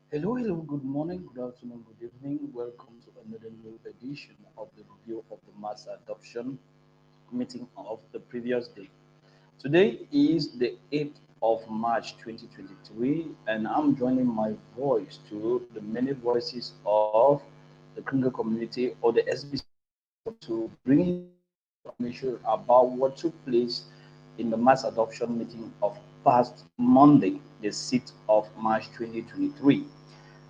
Hello, good morning, good afternoon, good evening. Welcome to another new edition of the review of the mass adoption meeting of the previous day. Today is the 8th of March 2023, and I'm joining my voice to the many voices of the Kringle community or the SBC to bring you information about what took place in the mass adoption meeting of past Monday, the 6th of March 2023.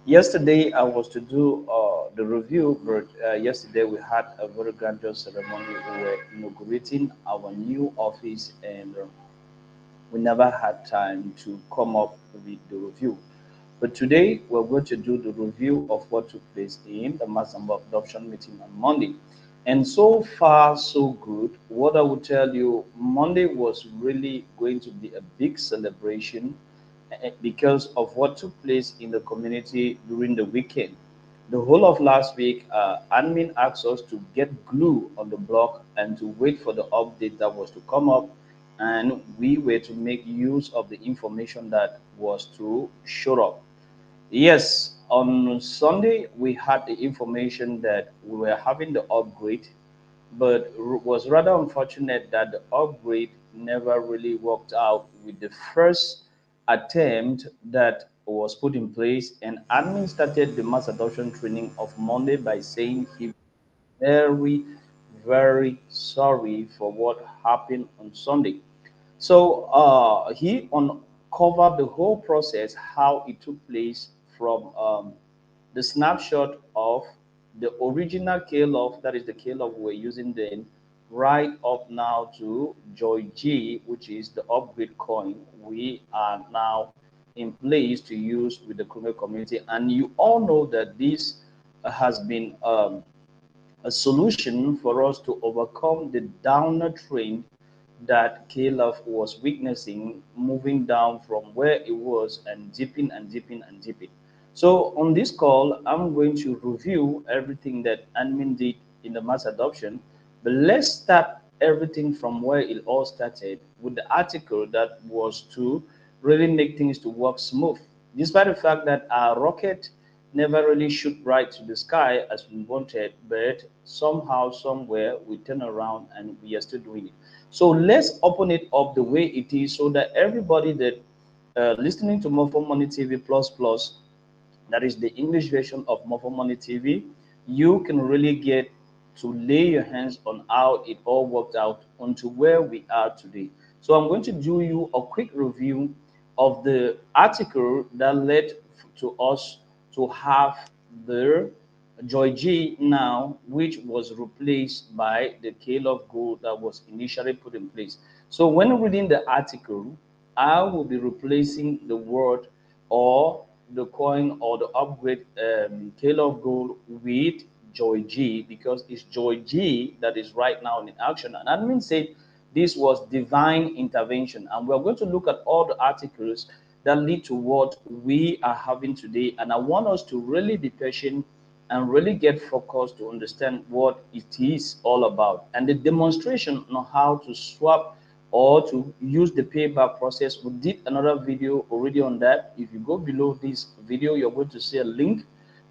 Yesterday, I was to do the review, but yesterday we had a very grandiose ceremony. We were inaugurating our new office, and we never had time to come up with the review. But today, we're going to do the review of what took place in the mass adoption meeting on Monday. And so far, so good. What I would tell you, Monday was really going to be a big celebration because of what took place in the community during the weekend. The whole of last week, admin asked us to get glue on the block and to wait for the update that was to come up, and we were to make use of the information that was to show up. Yes, on Sunday we had the information that we were having the upgrade, but was rather unfortunate that the upgrade never really worked out with the first attempt that was put in place. And admin started the mass adoption training of Monday by saying he was very, very sorry for what happened on Sunday. So he uncovered the whole process, how it took place from the snapshot of the original K-Love, that is the K-Love we're using then, right up now to Joy G, which is the upgrade coin we are now in place to use with the criminal community. And you all know that this has been a solution for us to overcome the downer trend that Caleb was witnessing, moving down from where it was and dipping and dipping and dipping. So on this call, I'm going to review everything that admin did in the mass adoption, but let's start everything from where it all started with the article that was to really make things to work smooth. Despite the fact that our rocket never really shoot right to the sky as we wanted, but somehow, somewhere, we turn around and we are still doing it. So let's open it up the way it is so that everybody that listening to Morpho Money TV Plus Plus, that is the English version of Morpho Money TV, you can really get to lay your hands on how it all worked out onto where we are today. So I'm going to do you a quick review of the article that led to us to have the Joy G now, which was replaced by the Kale of Gold that was initially put in place. So when reading the article, I will be replacing the word or the coin or the upgrade Kale of Gold with Joy G because it's Joy G that is right now in action. And admin said this was divine intervention. And we're going to look at all the articles that lead to what we are having today. And I want us to really be patient and really get focused to understand what it is all about. And the demonstration on how to swap or to use the payback process. We did another video already on that. If you go below this video, you're going to see a link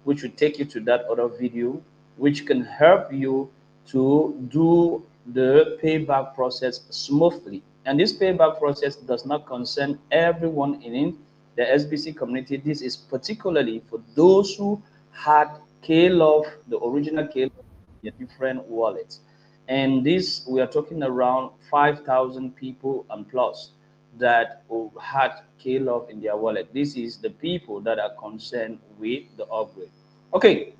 which will take you to that other video, which can help you to do the payback process smoothly. And this payback process does not concern everyone in the SBC community. This is particularly for those who had K-Love, the original K-Love, in different wallets. And this, we are talking around 5,000 people and plus that had K-Love in their wallet. This is the people that are concerned with the upgrade. Okay,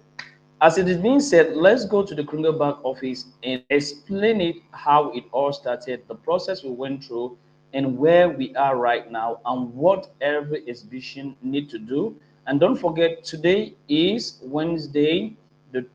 as it is being said, let's go to the Kringle back office and explain it how it all started, the process we went through, and where we are right now, and what every exhibition need to do. And don't forget, today is Wednesday, the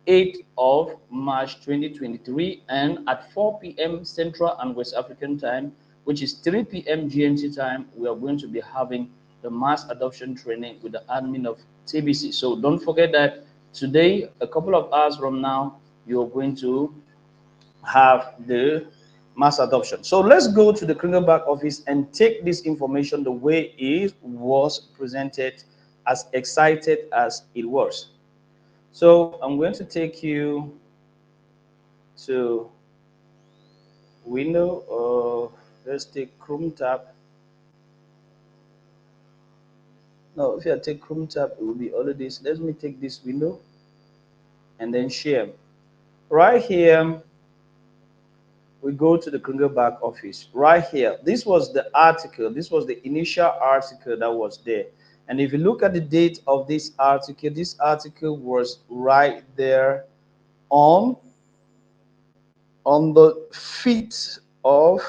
8th of March 2023, and at 4 p.m. Central and West African time, which is 3 p.m. GMT time, we are going to be having the mass adoption training with the admin of TBC. So don't forget that today, a couple of hours from now, you're going to have the mass adoption. So let's go to the Kringle back office and take this information the way it was presented as excited as it was. So I'm going to take you to window, or let's take Chrome tab. No, if I take Chrome tab, it will be all of this. Let me take this window and then share. Right here, we go to the Kruger back office. Right here, this was the article. This was the initial article that was there. And if you look at the date of this article was right there on the 5th of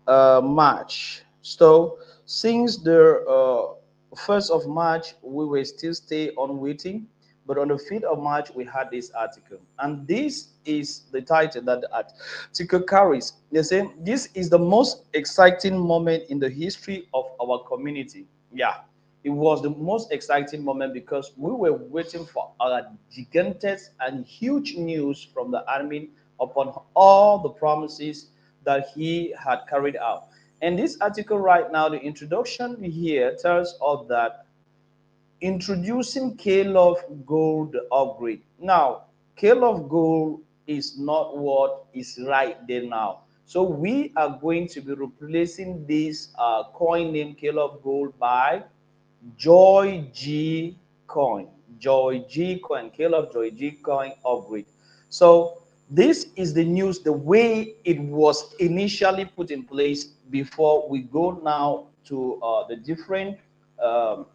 March. So since the 1st of March, we will still stay on waiting. But on the 5th of March, we had this article. And this is the title that the article carries. They say, this is the most exciting moment in the history of our community. Yeah, it was the most exciting moment because we were waiting for our gigantic and huge news from the army upon all the promises that he had carried out. And this article right now, the introduction here tells us that introducing K-Love Gold upgrade. Now, K-Love Gold is not what is right there now. So we are going to be replacing this coin named K-Love Gold by Joy G coin, Joy G coin, Caleb Joy G coin upgrade. So this is the news, the way it was initially put in place before we go now to the different um,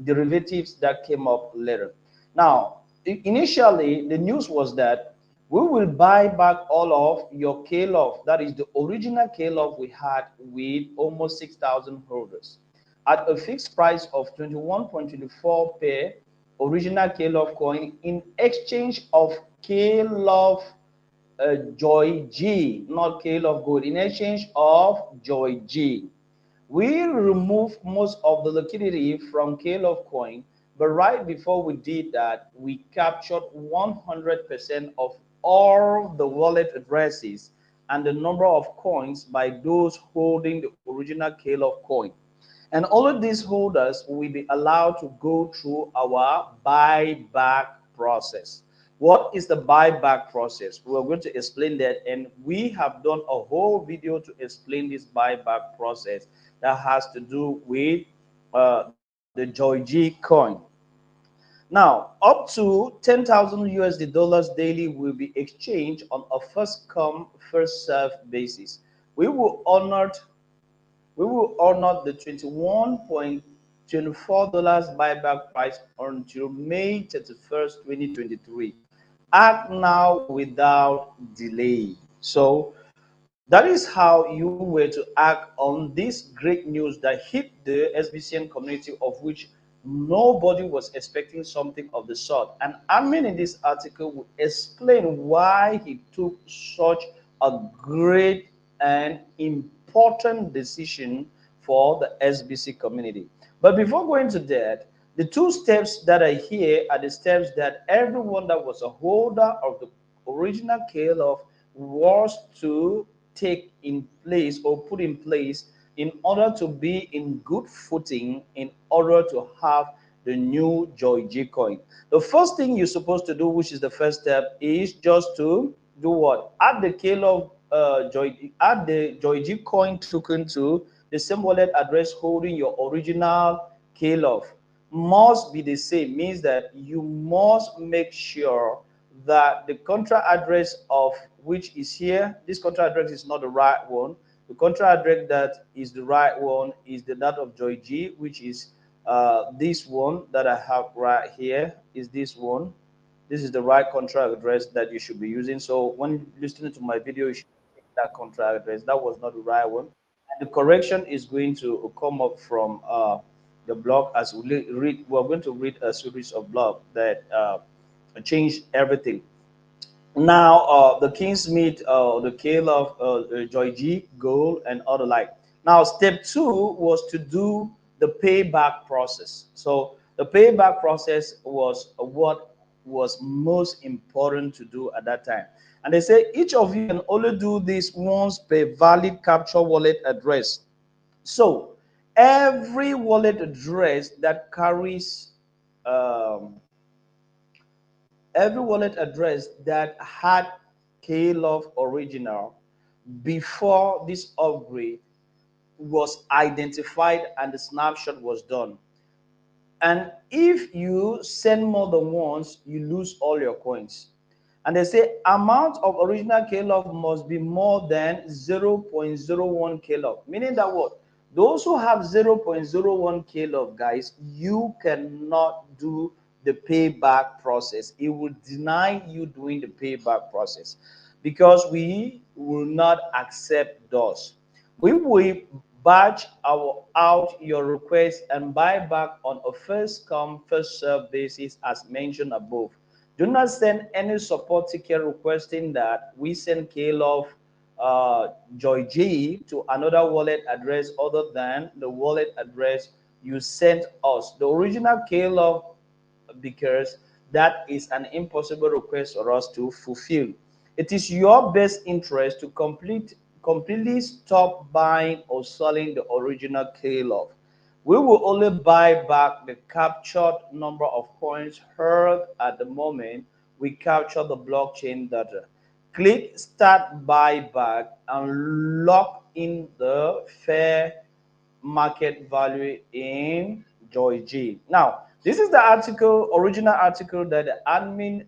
derivatives that came up later. Now, initially the news was that we will buy back all of your K-Love, that is the original K-Love we had with almost 6,000 holders at a fixed price of 21.24 per original K-Love coin in exchange of K-Love Joy G, not K-Love Gold, in exchange of Joy G. We removed most of the liquidity from K-Love coin, but right before we did that, we captured 100% of all the wallet addresses and the number of coins by those holding the original K-Love coin. And all of these holders will be allowed to go through our buyback process. What is the buyback process? We're going to explain that, and we have done a whole video to explain this buyback process that has to do with the Joy G coin. Now, up to 10,000 USD dollars daily will be exchanged on a first come, first served basis. We will honor the $21.24 buyback price until May 31st, 2023. Act now without delay. So that is how you were to act on this great news that hit the SBCN community, of which nobody was expecting something of the sort. And Amin in this article will explain why he took such a great and important decision for the SBC community. But before going to that, the two steps that are here are the steps that everyone that was a holder of the original KLF was to take in place or put in place in order to be in good footing, in order to have the new Joy G coin. The first thing you're supposed to do, which is the first step, is just to do what? Add the add the Joy G coin token to the same wallet address holding your original KLove. Must be the same, means that you must make sure that the contract address of which is here, this contract address is not the right one. The contract address that is the right one is the that of Joy G, which is this one that I have right here, is this one. This is the right contract address that you should be using. So when listening to my video, you should take that contract address. That was not the right one. And the correction is going to come up from the blog as we read. We're going to read a series of blog that change everything. Now, the Kingsmith, the Caleb, Joy G, Gold, and other like. Now, step two was to do the payback process. So the payback process was what was most important to do at that time. And they say each of you can only do this once per valid capture wallet address. So every wallet address that carries um, every wallet address that had KLove original before this upgrade was identified and the snapshot was done. And if you send more than once, you lose all your coins. And they say amount of original KLove must be more than 0.01 KLove. Meaning that what? Those who have 0.01 KLove, guys, you cannot do the payback process. It will deny you doing the payback process because we will not accept those. We will batch out your request and buy back on a first come, first serve basis as mentioned above. Do not send any support ticket requesting that we send KLove Joy G to another wallet address other than the wallet address you sent us. The original KLove, because that is an impossible request for us to fulfill. It is your best interest to completely stop buying or selling the original KLove. We will only buy back the captured number of coins held at the moment we capture the blockchain data. Click Start Buyback and lock in the fair market value in Joy G. Now, this is the article, original article that the admin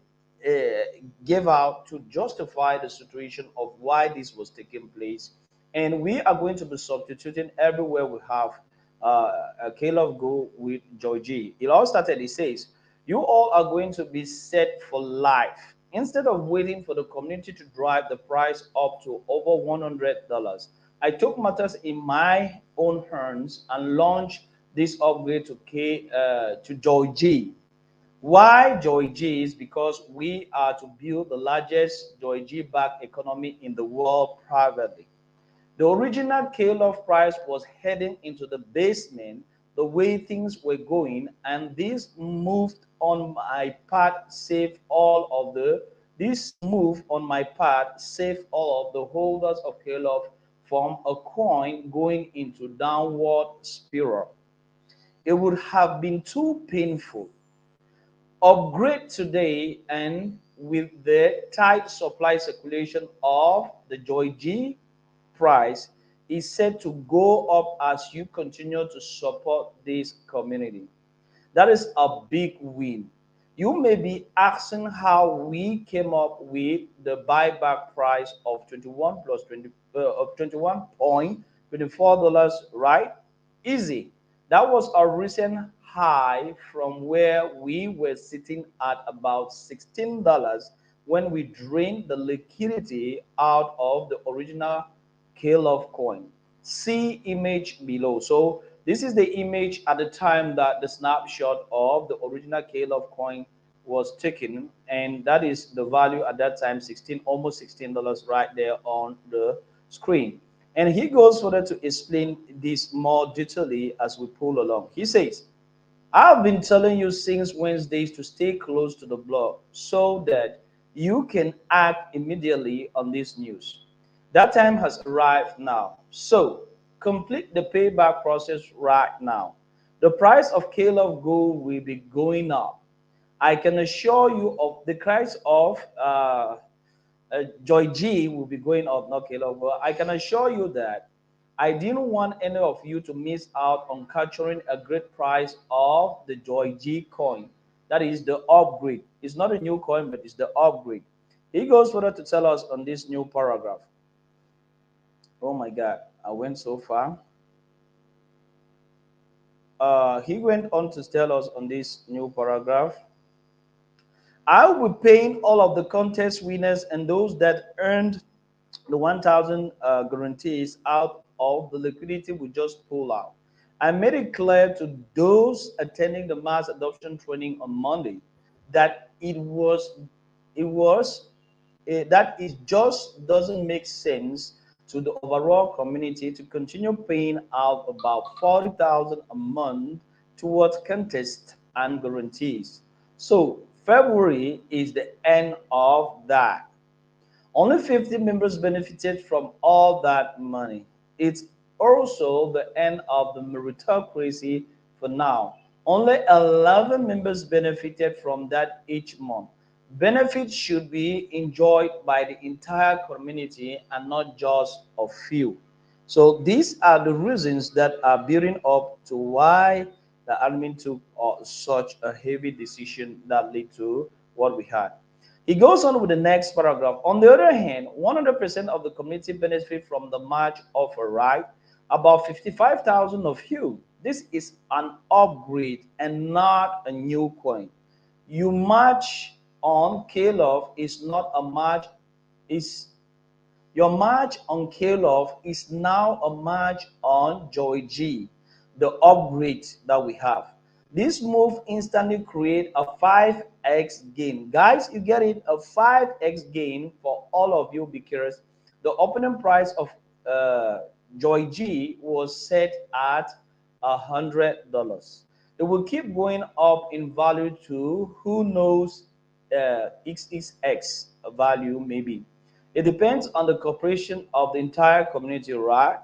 gave out to justify the situation of why this was taking place. And we are going to be substituting everywhere we have a KLove Go with Joy G. It all started, it says, you all are going to be set for life. Instead of waiting for the community to drive the price up to over $100, I took matters in my own hands and launched this upgrade to Joy G. Why Joy G? Is because we are to build the largest Joy G backed economy in the world privately. The original KLove price was heading into the basement the way things were going, and this move on my part saved all of the holders of KLove from a coin going into downward spiral. It would have been too painful. Upgrade today, and with the tight supply circulation of the Joy G price is set to go up as you continue to support this community. That is a big win. You may be asking how we came up with the buyback price of 21 plus 20 of $21.24, right? Easy. That was a recent high from where we were sitting at about $16 when we drained the liquidity out of the original KLove coin. See image below. So this is the image at the time that the snapshot of the original KLove coin was taken, and that is the value at that time, 16, almost $16 right there on the screen. And he goes further to explain this more detailedly as we pull along. He says, I've been telling you since Wednesdays to stay close to the blog so that you can act immediately on this news. That time has arrived now. So complete the payback process right now. The price of KLove Gold will be going up. I can assure you of the price of Joy G will be going up, not KLove Gold. I can assure you that I didn't want any of you to miss out on capturing a great price of the Joy G coin. That is the upgrade. It's not a new coin, but it's the upgrade. He goes further to tell us on this new paragraph. Oh my God, I went so far. He went on to tell us on this new paragraph. I will be paying all of the contest winners and those that earned the 1,000 guarantees out of the liquidity we just pulled out. I made it clear to those attending the mass adoption training on Monday that it just doesn't make sense to the overall community to continue paying out about 40,000 a month towards contests and guarantees. So February is the end of that. Only 50 members benefited from all that money. It's also the end of the meritocracy for now. Only 11 members benefited from that each month. Benefits should be enjoyed by the entire community and not just a few. So these are the reasons that are building up to why the admin took such a heavy decision that led to what we had. He goes on with the next paragraph. On the other hand, 100% of the community benefit from the March offer, right? About 55,000 of you. This is an upgrade and not a new coin. You match on KLove is not a match, is your match on K-Love is now a match on Joy G, the upgrade that we have. This move instantly create a 5x gain. Guys, you get it, a 5x gain for all of you because the opening price of Joy G was set at $100. It will keep going up in value to who knows XXX value maybe. It depends on the cooperation of the entire community, right?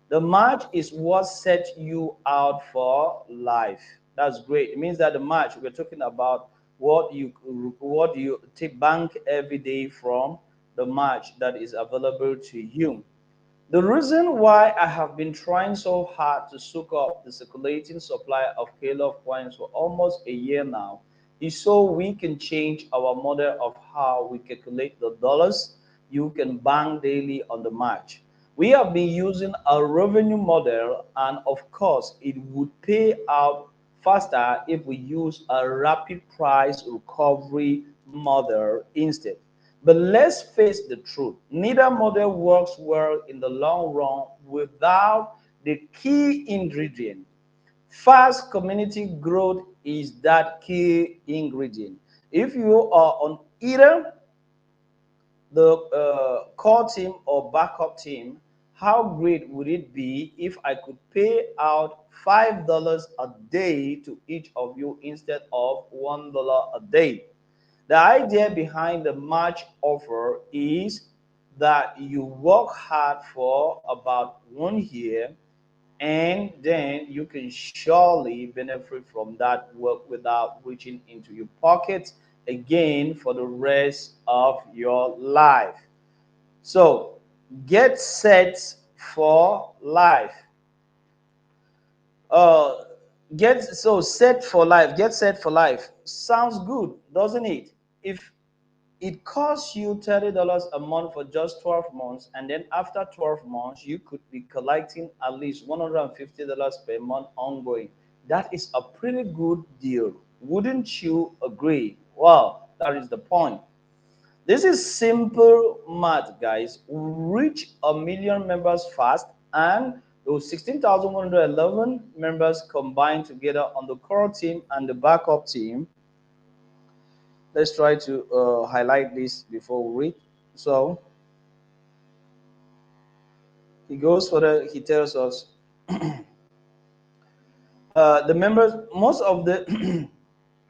The match is what sets you out for life. That's great. It means that the match we're talking about what you take bank every day from the match that is available to you. The reason why I have been trying so hard to soak up the circulating supply of KLove coins for almost a year now is so we can change our model of how we calculate the dollars you can bank daily on the match. We have been using a revenue model, and of course, it would pay out faster if we use a rapid price recovery model instead. But let's face the truth, neither model works well in the long run without the key ingredient. Fast community growth is that key ingredient. If you are on either the core team or backup team, how great would it be if I could pay out $5 a day to each of you instead of $1 a day? The idea behind the match offer is that you work hard for about 1 year and then you can surely benefit from that work without reaching into your pocket again for the rest of your life. So get set for life. Uh, get set for life. Sounds good, doesn't it? If it costs you $30 a month for just 12 months, and then after 12 months, you could be collecting at least $150 per month ongoing. That is a pretty good deal. Wouldn't you agree? Well, that is the point. This is simple math, guys. Reach a million members fast, and those 16,111 members combined together on the core team and the backup team. Let's try to highlight this before we read. So he goes further, he tells us the members, most of the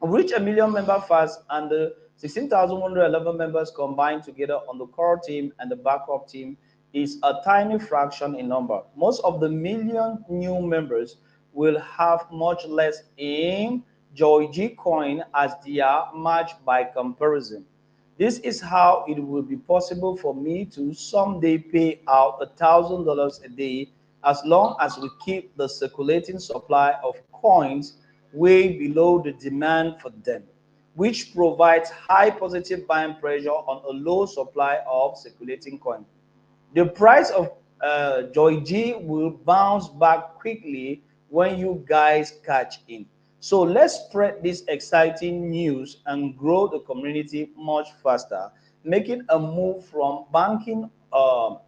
reach a million member fast, and the 16,111 members combined together on the core team and the backup team is a tiny fraction in number. Most of the million new members will have much less in Joy G coin as their match by comparison. This is how it will be possible for me to someday pay out $1,000 a day as long as we keep the circulating supply of coins way below the demand for them, which provides high positive buying pressure on a low supply of circulating coins. The price of Joy G will bounce back quickly when you guys catch in. So let's spread this exciting news and grow the community much faster, making a move from banking $1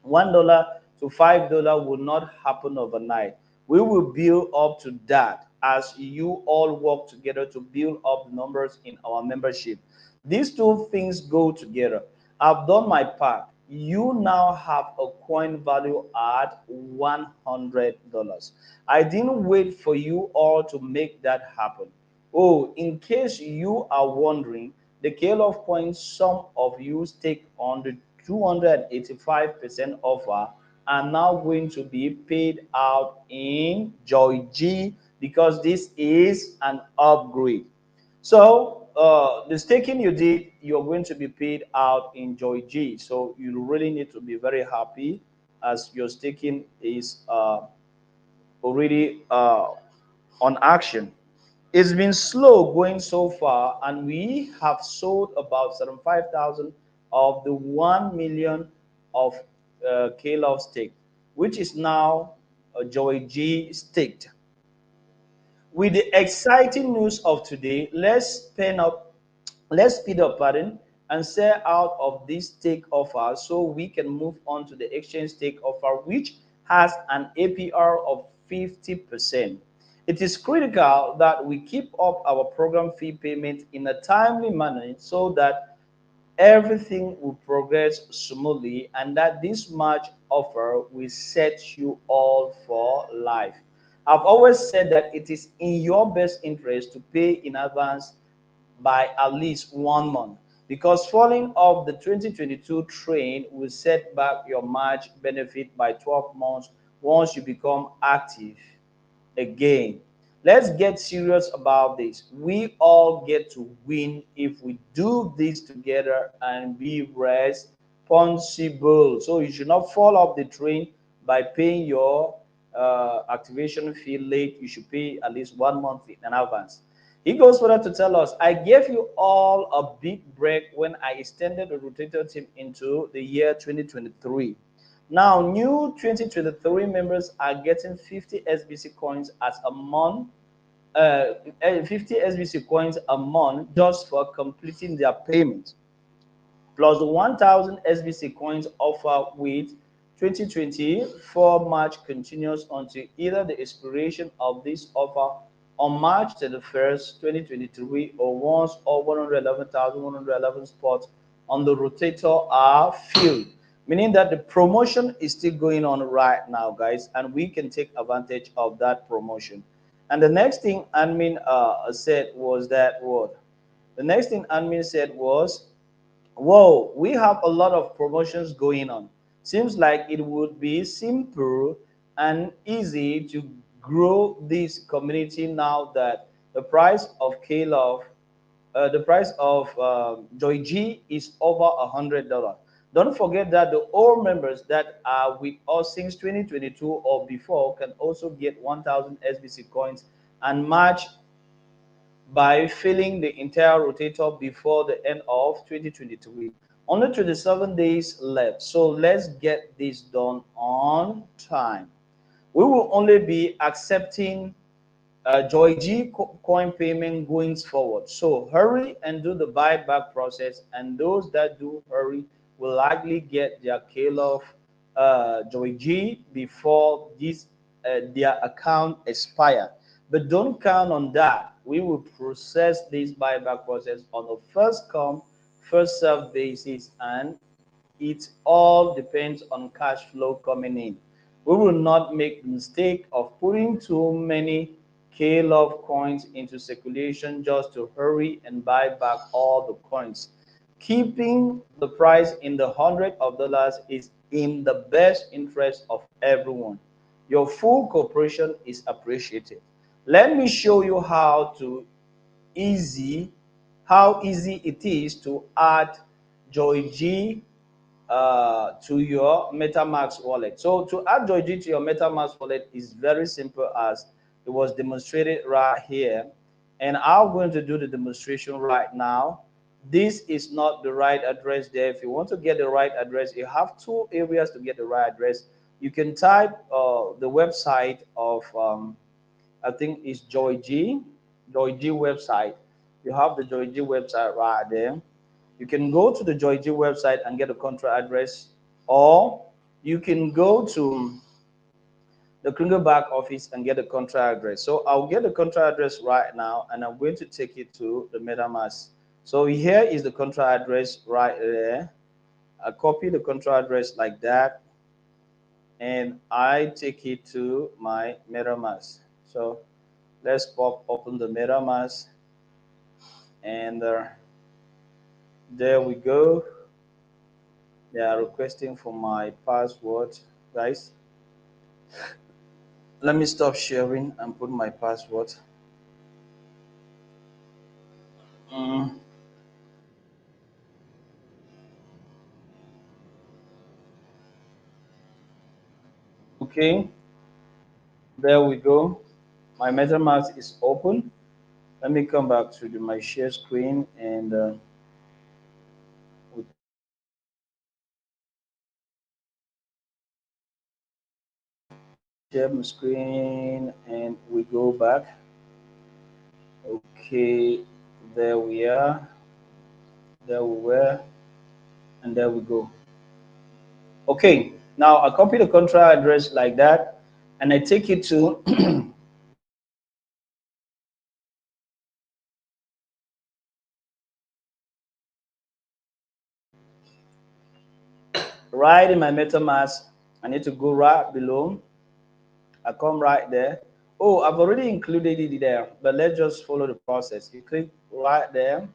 to $5 will not happen overnight. We will build up to that as you all work together to build up the numbers in our membership. These two things go together. I've done my part. You now have a coin value at $100. I didn't wait for you all to make that happen. Oh, in case you are wondering, the KLove coin some of you stake on the 285% offer are now going to be paid out in Joy G because this is an upgrade. So the staking you did, you're going to be paid out in Joy G. So you really need to be very happy as your staking is already on action. It's been slow going so far, and we have sold about 75,000 of the 1 million of KLove stake, which is now Joy G staked. With the exciting news of today, let's speed up, pardon, and sell out of this stake offer so we can move on to the exchange stake offer, which has an APR of 50%. It is critical that we keep up our program fee payment in a timely manner so that everything will progress smoothly and that this March offer will set you all for life. I've always said that it is in your best interest to pay in advance by at least 1 month because falling off the 2022 train will set back your March benefit by 12 months once you become active again. Let's get serious about this. We all get to win if we do this together and be responsible. So you should not fall off the train by paying your activation fee late. You should pay at least 1 month in advance. He goes further to tell us, I gave you all a big break when I extended the rotator team into the year 2023. Now, new 2023 members are getting 50 SBC coins as a month, 50 SBC coins a month just for completing their payment, plus the 1,000 SBC coins offer with 2024 March continues until either the expiration of this offer on March 31st, 2023, or once all 111,111 spots on the rotator are filled. Meaning that the promotion is still going on right now, guys, and we can take advantage of that promotion. And the next thing admin said was that what? The next thing admin said was, whoa, we have a lot of promotions going on. Seems like it would be simple and easy to grow this community now that the price of KLove, the price of Joy G is over $100. Don't forget that the old members that are with us since 2022 or before can also get 1,000 SBC coins and match by filling the entire rotator before the end of 2023. Only 27 days left, so let's get this done on time. We will only be accepting Joy G coin payment going forward. So hurry and do the buyback process, and those that do hurry will likely get their KLove Joy G before their account expire. But don't count on that. We will process this buyback process on a first come, first serve basis, and it all depends on cash flow coming in. We will not make the mistake of putting too many KLove coins into circulation just to hurry and buy back all the coins. Keeping the price in the hundreds of dollars is in the best interest of everyone. Your full cooperation is appreciated. Let me show you easy how easy it is to add Joy G to your MetaMask wallet. So to add Joy G to your MetaMask wallet is very simple as it was demonstrated right here. And I'm going to do the demonstration right now. This is not the right address there. If you want to get the right address, you have two areas to get the right address. You can type the website of, I think it's Joy G website. You have the Joy G website right there. You can go to the Joy G website and get a contract address, or you can go to the Kringle back office and get a contract address. So I'll get the contract address right now, and I'm going to take it to the MetaMask. So here is the contract address right there. I copy the contract address like that, and I take it to my MetaMask. So let's open the MetaMask, and there we go. They are requesting for my password. guys. Let me stop sharing and put my password. Mm, okay, there we go. My MetaMask is open. Let me come back to my share screen and we share my screen and we go back. Okay, there we are. There we were, and there we go. Okay, now I copy the contract address like that, and I take it to right in my MetaMask. I need to go right below. I come right there. Oh, I've already included it there, but let's just follow the process. You click right there.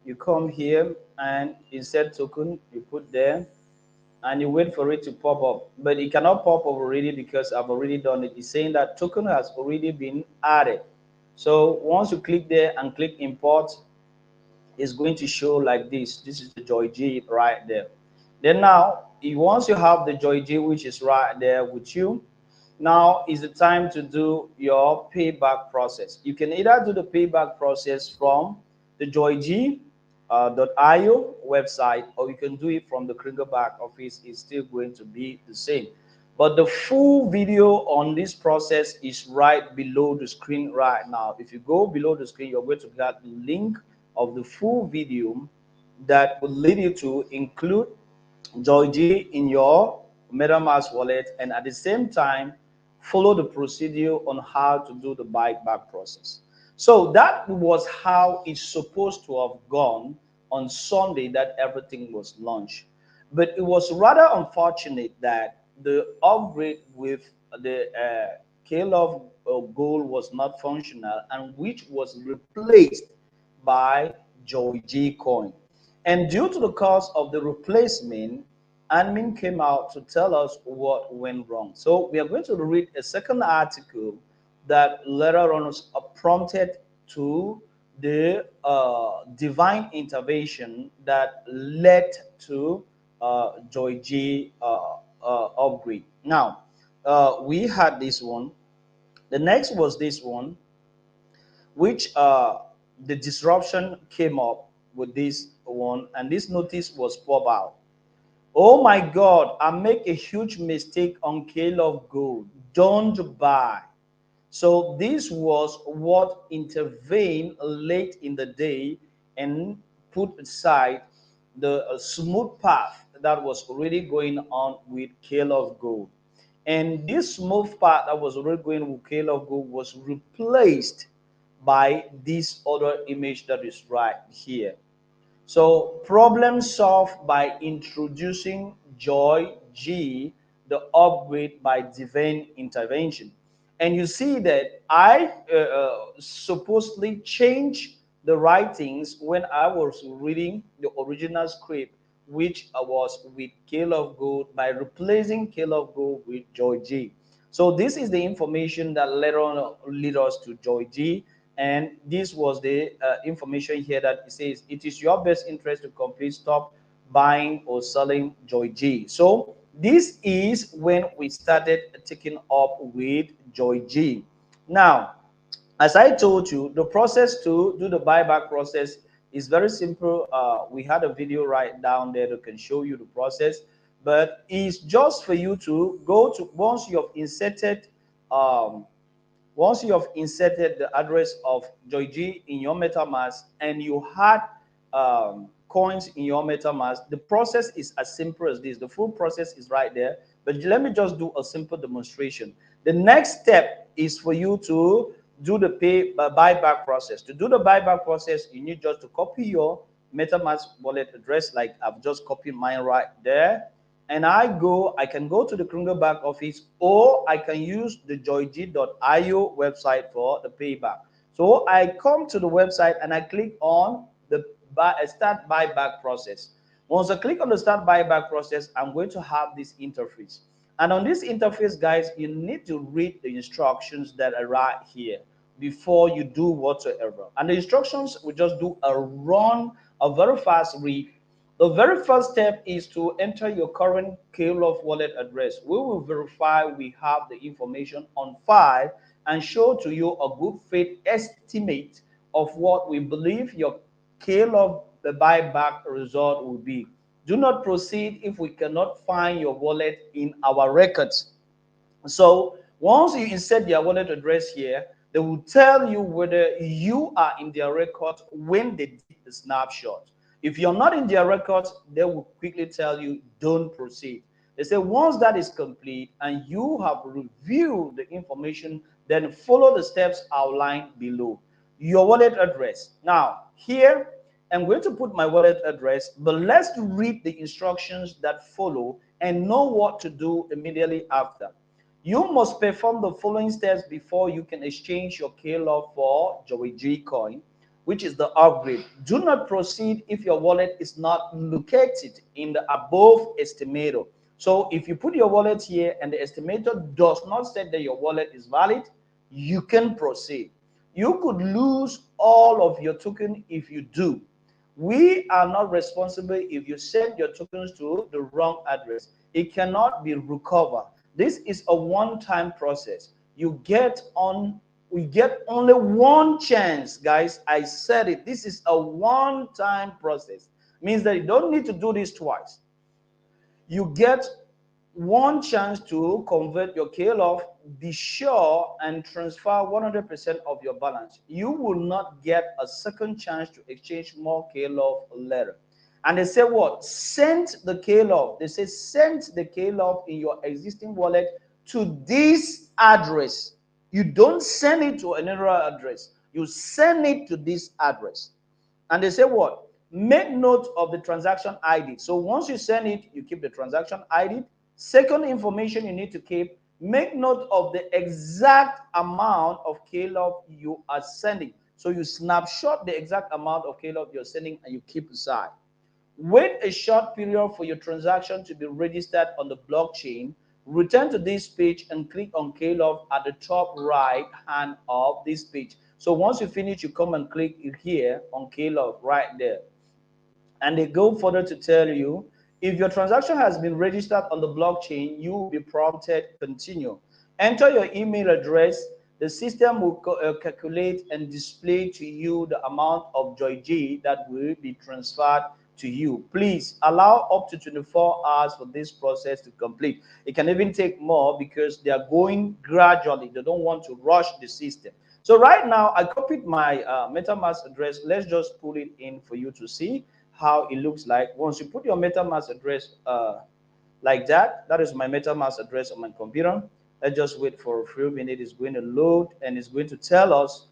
You come here and insert token. You put there, and you wait for it to pop up. But it cannot pop up already because I've already done it. It's saying that token has already been added. So once you click there and click import, it's going to show like this. This is the Joy G right there. Then now, once you have the Joy G, which is right there with you, now is the time to do your payback process. You can either do the payback process from the joyg.io website, or you can do it from the Kringelback office. It's still going to be the same. But the full video on this process is right below the screen right now. If you go below the screen, you're going to get the link of the full video that will lead you to include Joyg in your MetaMask wallet, and at the same time follow the procedure on how to do the buyback process. So that was how it's supposed to have gone on Sunday that everything was launched. But it was rather unfortunate that the upgrade with the KLove Gold was not functional, and which was replaced by Joy G coin. And due to the cost of the replacement, admin came out to tell us what went wrong. So we are going to read a second article that later on was prompted to the divine intervention that led to Joy G upgrade. Now, we had this one. The next was this one, which the disruption came up with this one, and this notice was pop out. Oh my God, I make a huge mistake on KLove Gold. Don't buy. So this was what intervened late in the day and put aside the smooth path that was already going on with KLove Gold. And this smooth path that was already going with KLove Gold was replaced by this other image that is right here. So problem solved by introducing Joy G, the upgrade by divine intervention. And you see that I supposedly changed the writings when I was reading the original script, which was with KLove Gold, by replacing KLove Gold with Joy G. So this is the information that later on lead us to Joy G, and this was the information here that it says it is your best interest to complete stop buying or selling Joy G. So this is when we started taking up with Joy G. Now, as I told you, the process to do the buyback process is very simple. We had a video right down there that can show you the process, but it's just for you to go to, um, once you have inserted the address of Joyg in your MetaMask and you had coins in your MetaMask, the process is as simple as this. The full process is right there, but let me just do a simple demonstration. The next step is for you to do the buyback process. To do the buyback process, you need just to copy your MetaMask wallet address, like I've just copied mine right there, and I can go to the Kringelback office, or I can use the joyg.io website for the payback. So I come to the website and I click on the start buyback process. Once I click on the start buyback process, I'm going to have this interface. And on this interface, guys, you need to read the instructions that are right here before you do whatsoever. And the instructions will just do a run, a very fast read. The very first step is to enter your current KLove wallet address. We will verify we have the information on file and show to you a good faith estimate of what we believe your KLove the buyback result will be. Do not proceed if we cannot find your wallet in our records. So once you insert their wallet address here, they will tell you whether you are in their records when they did the snapshot. If you're not in their records, they will quickly tell you don't proceed. They say once that is complete and you have reviewed the information, then follow the steps outlined below. Your wallet address. Now, here I'm going to put my wallet address, but let's read the instructions that follow and know what to do immediately after. You must perform the following steps before you can exchange your KLove for GGRKLUVFWR coin, which is the upgrade. Do not proceed if your wallet is not located in the above estimator. So if you put your wallet here and the estimator does not say that your wallet is valid, you can proceed. You could lose all of your token if you do. We are not responsible if you send your tokens to the wrong address. It cannot be recovered. This is a one-time process. We get only one chance, guys. I said it. This is a one-time process. Means that you don't need to do this twice. You get one chance to convert your KLove. Be sure and transfer 100% of your balance. You will not get a second chance to exchange more KLove later. And they say what? Send the KLove. They say send the KLove in your existing wallet to this address. You don't send it to another address. You send it to this address. And they say what? Make note of the transaction ID. So once you send it, you keep the transaction ID. Second information you need to keep, make note of the exact amount of KLove you are sending. So you snapshot the exact amount of KLove you're sending and you keep aside. Wait a short period for your transaction to be registered on the blockchain. Return to this page and click on KLove at the top right hand of this page. So once you finish, you come and click here on KLove right there. And they go further to tell you, if your transaction has been registered on the blockchain, you will be prompted continue. Enter your email address. The system will calculate and display to you the amount of GGR that will be transferred to you. Please allow up to 24 hours for this process to complete. It can even take more because they are going gradually. They don't want to rush the system. So right now, I copied my MetaMask address. Let's just pull it in for you to see how it looks like. Once you put your MetaMask address like that, that is my MetaMask address on my computer. Let's just wait for a few minutes. It's going to load and it's going to tell us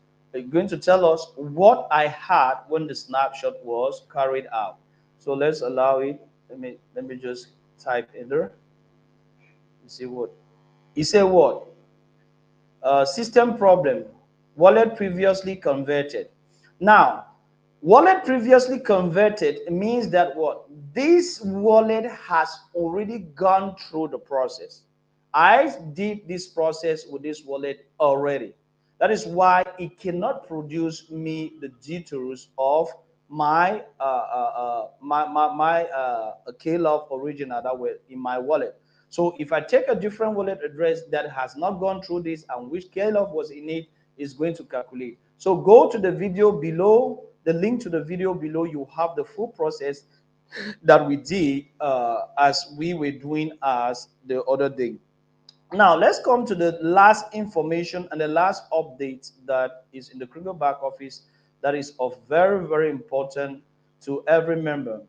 what I had when the snapshot was carried out. So let's allow it. Let me just type in there. You see what? You say what? System problem. Wallet previously converted. Now, wallet previously converted means that what? This wallet has already gone through the process. I did this process with this wallet already. That is why it cannot produce me the details of my KLove original that were in my wallet. So if I take a different wallet address that has not gone through this and which KLove was in it, is going to calculate. So go to the video below, the link to the video below. You have the full process that we did as we were doing as the other day. Now let's come to the last information and the last update that is in the Crypto back office that is of very, very important to every member.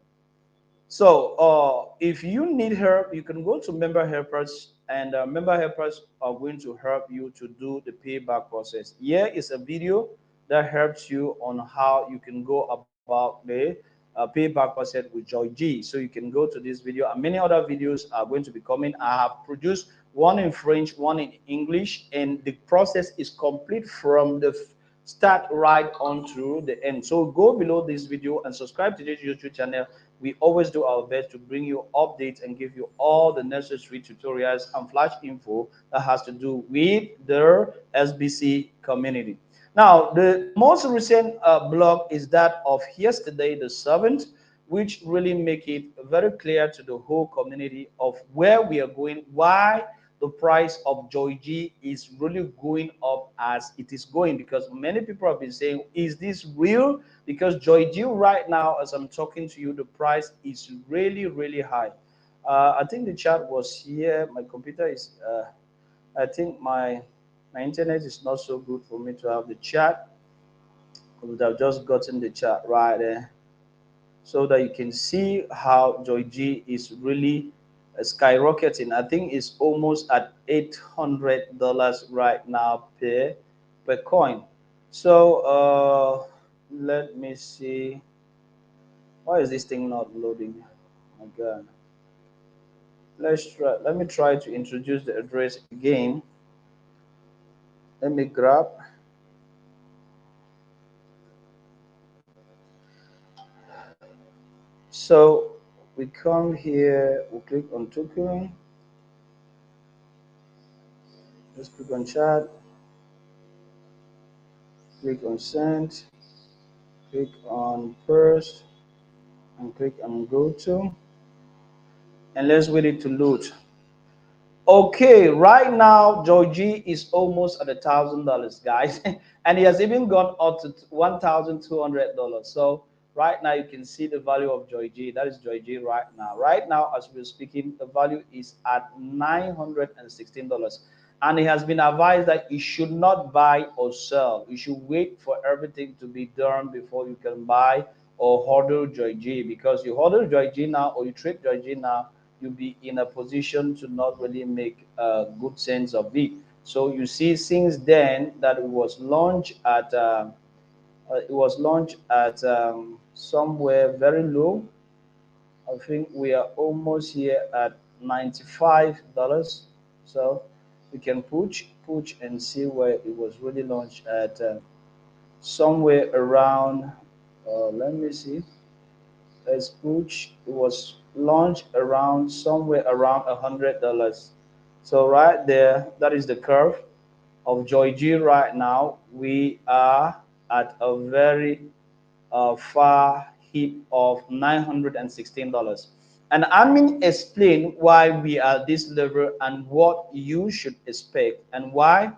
So if you need help, you can go to member helpers, and member helpers are going to help you to do the payback process. Here is a video that helps you on how you can go about the payback process with GGR. So you can go to this video, and many other videos are going to be coming. I have produced one in French, one in English, and the process is complete from the start right on to the end. So go below this video and subscribe to this YouTube channel We always do our best to bring you updates and give you all the necessary tutorials and flash info that has to do with the SBC community. Now, the most recent blog is that of yesterday, the 7th, which really make it very clear to the whole community of where we are going, why the price of Joy G is really going up as it is going, because many people have been saying, is this real? Because Joy G right now, as I'm talking to you, the price is really, really high. I think the chat was here. My computer is, I think my internet is not so good for me to have the chat. But I've just gotten the chat right there so that you can see how Joy G is really skyrocketing. I think it's almost at $800 right now per coin. So let me see. Why is this thing not loading? Oh my God. Let's try. Let me try to introduce the address again. Let me grab. So we come here. We click on token. Let's click on chat. Click on send. Click on first and click on go to, and let's wait it to load. Okay, right now Georgie is almost at $1,000, guys, and he has even gone up to $1,200. So right now you can see the value of Georgie. That is Georgie right now. Right now, as we're speaking, the value is at $916, and he has been advised that you should not buy or sell. You should wait for everything to be done before you can buy or hodl Georgie, because you hodl Georgie now or you trade Georgie now, you'll be in a position to not really make a good sense of it. So you see, since then that it was launched at somewhere very low. I think we are almost here at $95. So we can push and see where it was really launched at somewhere around. Let me see. Let's push. It was launched around somewhere around $100. So right there, that is the curve of Joy G right now. We are at a very far hit of $916. And admin explain why we are at this level and what you should expect and why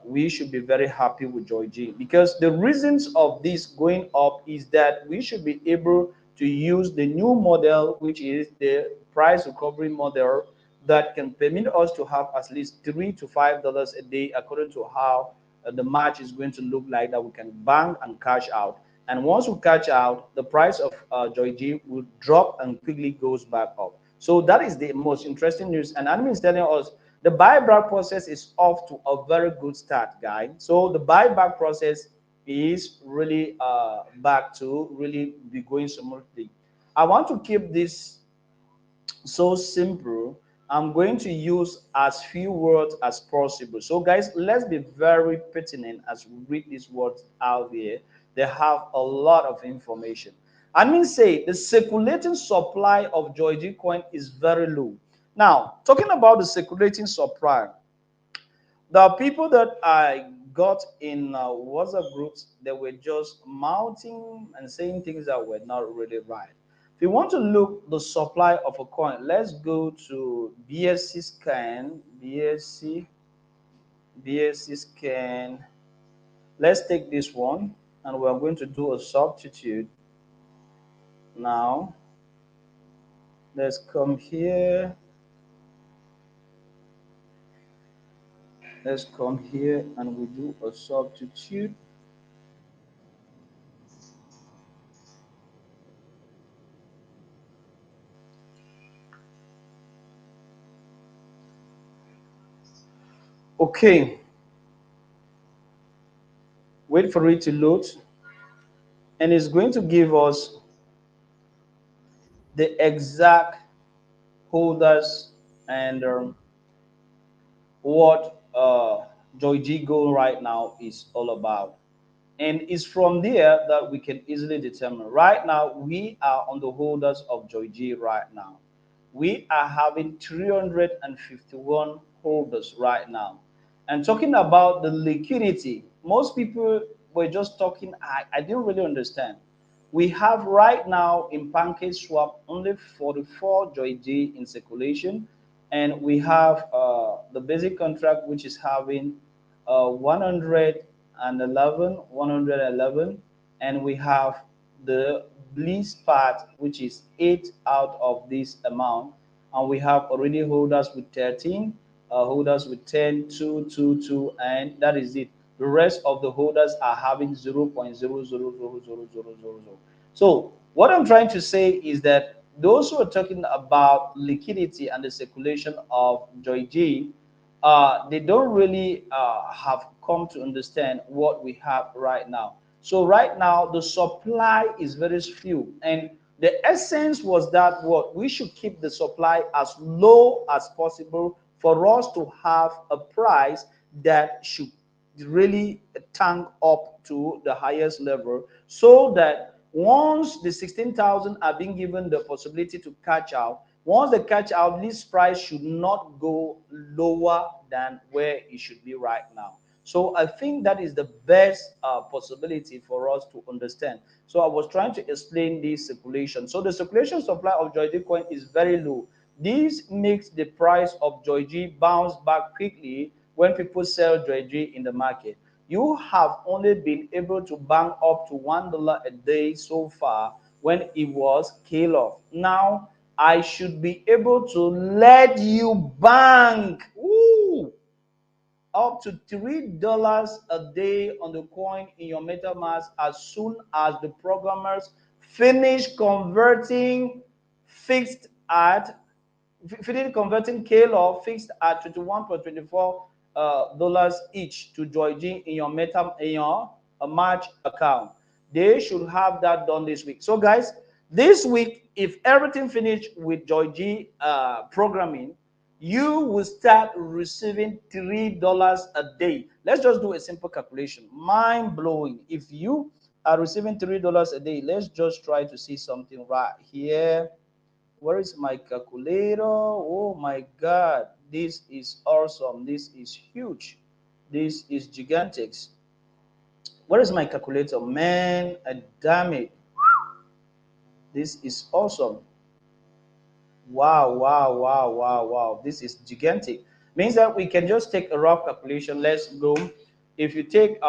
we should be very happy with Joy G. Because the reasons of this going up is that we should be able to use the new model, which is the price recovery model, that can permit us to have at least $3 to $5 a day, according to how the match is going to look like, that we can bank and cash out. And once we cash out, the price of Joy G will drop and quickly goes back up. So that is the most interesting news. And admin is telling us the buyback process is off to a very good start, guys. So the buyback process is really back to really be going smoothly. I want to keep this so simple. I'm going to use as few words as possible. So, guys, let's be very pertinent as we read these words out there. They have a lot of information. I mean, say the circulating supply of Georgie coin is very low. Now, talking about the circulating supply, the people that I got in WhatsApp groups, they were just mounting and saying things that were not really right. If you want to look the supply of a coin, let's go to BSC scan, BSC scan. Let's take this one, and we're going to do a substitute. Now, let's come here. Let's come here and we do a substitute. Okay, wait for it to load, and it's going to give us the exact holders and what Joy G Gold right now is all about. And it's from there that we can easily determine. Right now, we are on the holders of Joy G right now. We are having 351 holders right now. And talking about the liquidity, most people were just talking, I didn't really understand. We have right now in Pancake Swap only 44 Joy G in circulation, and we have the basic contract which is having 111, and we have the bliss part which is 8 out of this amount, and we have already holders with 13, holders with 10, 2, 2, 2, and that is it. The rest of the holders are having 0.00000000. So what I'm trying to say is that those who are talking about liquidity and the circulation of Joy G, they don't really have come to understand what we have right now. So right now the supply is very few, and the essence was that what we should keep the supply as low as possible for us to have a price that should really tank up to the highest level, so that once the 16,000 are being given the possibility to catch out, once they catch out, this price should not go lower than where it should be right now. So I think that is the best possibility for us to understand. So I was trying to explain this circulation. So the circulation supply of Joy G coin is very low. This makes the price of Joy G bounce back quickly when people sell Joy G in the market. You have only been able to bank up to $1 a day so far when it was scale off. Now I should be able to let you bank up to $3 a day on the coin in your MetaMask as soon as the programmers finish converting fixed at finish converting KLOV fixed at 21.24 dollars each to Joy G in your March account. They should have that done this week. So guys, this week, if everything finished with Joy G programming, you will start receiving $3 a day. Let's just do a simple calculation. Mind blowing. If you are receiving $3 a day, let's just try to see something right here. Where is my calculator? Oh my God, this is awesome. This is huge. This is gigantic. Where is my calculator? Man, damn it. This is awesome. Wow, wow, wow, wow, wow. This is gigantic. Means that we can just take a rough calculation. Let's go. If you take,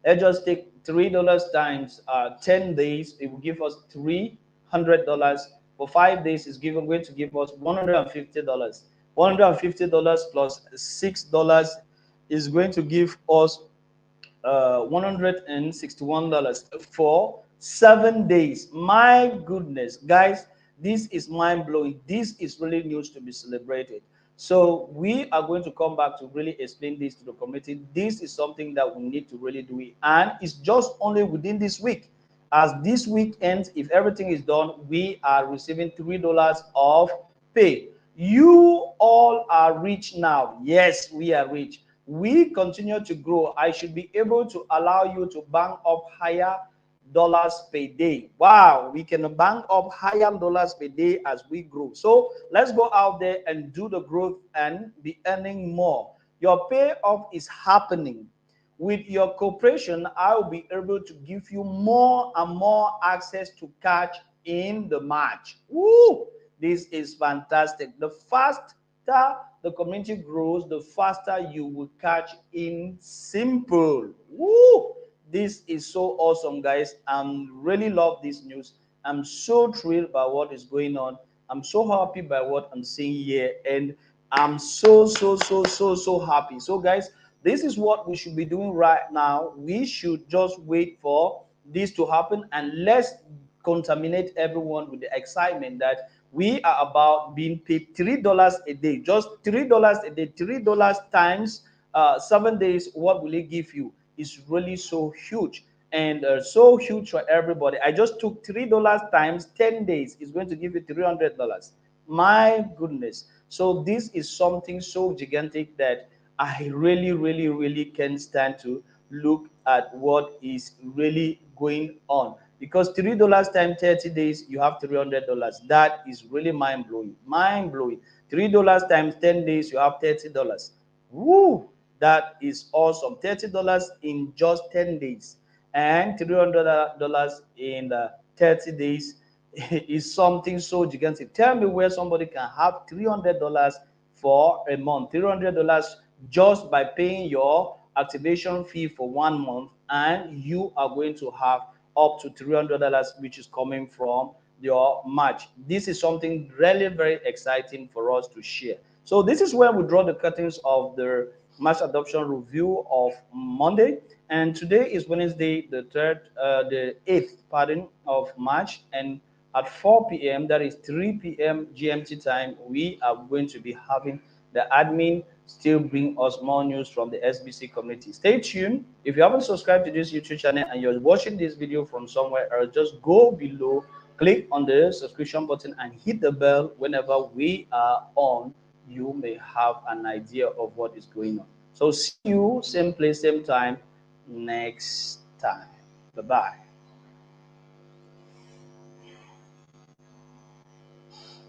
let's just take $3 times 10 days. It will give us $300. For 5 days, it's going to give us $150. $150 plus $6 is going to give us $161 for 7 days. My goodness, guys, this is mind blowing. This is really news to be celebrated. So we are going to come back to really explain this to the community. This is something that we need to really do it, and it's just only within this week. As this week ends, if everything is done, we are receiving $3 of pay. You all are rich now. Yes, we are rich. We continue to grow. I should be able to allow you to bank up higher dollars per day. Wow, we can bank up higher dollars per day as we grow. So let's go out there and do the growth and be earning more. Your payoff is happening. With your cooperation, I will be able to give you more and more access to catch in the match. Woo! This is fantastic. The faster the community grows, the faster you will catch in simple. Woo! This is so awesome, guys. I really love this news. I'm so thrilled by what is going on. I'm so happy by what I'm seeing here, and I'm so happy. So, guys, this is what we should be doing right now. We should just wait for this to happen, and let's contaminate everyone with the excitement that we are about being paid $3 a day. Just $3 a day. $3 times 7 days. What will it give you? Is really so huge, and so huge for everybody. I just took $3 times 10 days. It's going to give you $300. My goodness. So this is something so gigantic that I really can't stand to look at what is really going on, because $3 times 30 days, you have $300. That is really mind blowing. Mind blowing. $3 times 10 days, you have $30. Woo! That is awesome. $30 in just 10 days and $300 in 30 days is something so gigantic. Tell me where somebody can have $300 for a month. $300 just by paying your activation fee for 1 month, and you are going to have up to $300, which is coming from your match. This is something really very exciting for us to share. So this is where we draw the curtains of the match adoption review of Monday, and today is Wednesday, the 8th, pardon, of March, and at 4 p.m., that is 3 p.m. GMT time, we are going to be having the admin still bring us more news from the SBC community. Stay tuned. If you haven't subscribed to this YouTube channel and you're watching this video from somewhere else, just go below, click on the subscription button and hit the bell. Whenever we are on, you may have an idea of what is going on. So see you same place, same time next time. Bye-bye.